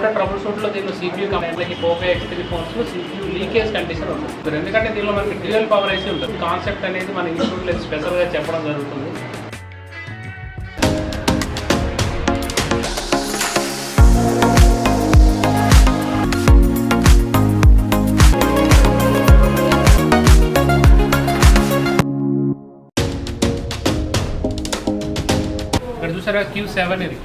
Software trouble షూట్లో దీనిలో CPU కంపెనీలకి Poco X3 ఫోన్స్లో CPU లీకేజ్ కండిషన్ ఉంటుంది. ఎందుకంటే దీనిలో మనకి డ్యూయల్ పవర్ ఐసీ ఉంటుంది. కాన్సెప్ట్ అనేది మన ఇన్స్టిట్యూట్లో స్పెషల్గా చెప్పడం జరుగుతుంది. ఇక్కడ చూసారా Q7 ఇది.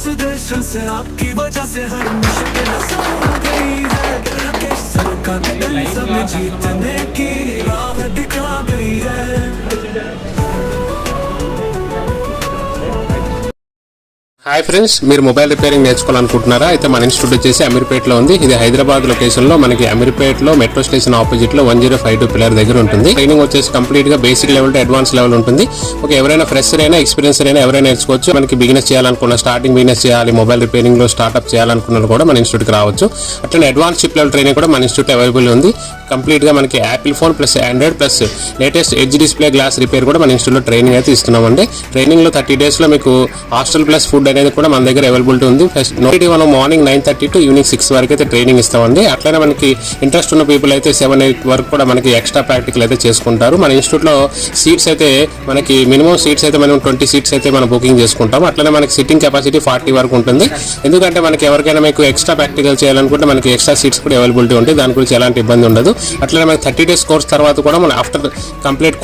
सुदर्शन से आपकी वजह से हर मुश्किल आसान हो गई है। सरकार सब जीतने की राह दिखा गई है। హాయ్ ఫ్రెండ్స్, మీరు మొబైల్ రిపేరింగ్ నేర్చుకోవాలనుకుంటున్నారా? అయితే మన ఇన్స్టిట్యూట్ వచ్చేసి అమీర్పేటలో ఉంది. ఇది హైదరాబాద్ లొకేషన్ లో మనకి అమీర్పేటలో మెట్రో స్టేషన్ ఆపోజిట్ లో 1052 పిల్లర్ దగ్గర ఉంటుంది. ట్రైనింగ్ వచ్చేసి కంప్లీట్ గా basic level to advance level ఉంటుంది. ఓకే, ఎవరైనా ఫ్రెషర్ అయినా ఎక్స్పీరియన్స్ అయినా ఎవరైనా నేర్చుకోవచ్చు. మనకి బిజినెస్ చేయాలనుకున్న, స్టార్టింగ్ బిజినెస్ చేయాలి, మొబైల్ రిపేరింగ్ లో స్టార్ట్అప్ చేయాలనుకున్నా కూడా మన ఇన్స్టిట్యూట్ కి రావచ్చు. అట్లనే అడ్వాన్స్ చిప్ లెవెల్ ట్రైనింగ్ కూడా మన ఇన్స్టిట్యూట్ అవైలబుల్ ఉంది. కంప్లీట్ గా మనకి Apple phone plus Android plus latest edge display glass repair కూడా మన ఇన్స్టిట్యూట్ లో ట్రైనింగ్ అయితే ఇస్తున్నామండి. ట్రైనింగ్ లో 30 days లో మీకు హాస్టల్ ప్లస్ ఫుడ్ అనేది కూడా మన దగ్గర అవైలబిలిటీ ఉంది. మనం మార్నింగ్ 9:30 to ఈవినింగ్ 6 వరకు అయితే ట్రైనింగ్ ఇస్తామండి. అట్లనే మనకి ఇంట్రెస్ట్ ఉన్న పీపుల్ అయితే 7-8 వరకు కూడా మనకి ఎక్స్ట్రా ప్రాక్టికల్ అయితే చేసుకుంటారు. మన ఇన్స్టిట్యూట్ లో సీట్స్ అయితే మనకి మినిమం సీట్స్ అయితే మనం 20 సీట్స్ అయితే మనం బుకింగ్ చేసుకుంటాం. అట్లనే మనకి సిట్టింగ్ కెపాసిటీ 40 వరకు ఉంటుంది. ఎందుకంటే మనకి ఎవరికైనా మీకు ఎక్స్ట్రా ప్రాక్టికల్ చేయాలనుకుంటే మనకి ఎక్స్ట్రా సీట్స్ కూడా అవైలబిలిటీ ఉంటాయి. దాని గురించి ఎలాంటి ఇబ్బంది ఉండదు. అట్లనే మనకి 30 days కోర్స్ తర్వాత కూడా మనం ఆఫ్టర్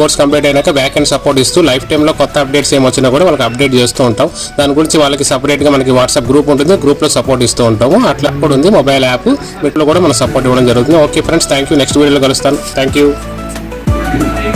కోర్స్ కంప్లీట్ అయినాక బ్యాక్ అండ్ సపోర్ట్ ఇస్తూ లైఫ్ టైంలో కొత్త అప్డేట్స్ ఏమొచ్చినా కూడా వాళ్ళకి అప్డేట్ చేస్తూ ఉంటాం. దాని గురించి వాళ్ళకి సపరేట్గా మనకి వాట్సాప్ గ్రూప్ ఉంటుంది. గ్రూప్లో సపోర్ట్ ఇస్తూ ఉంటాము. అట్లా కూడా ఉంది. మొబైల్ యాప్ వీటిలో కూడా మనం సపోర్ట్ ఇవ్వడం జరుగుతుంది. Okay friends, thank you. Next వీడియోలో కలుస్తాను. Thank you. ఓకే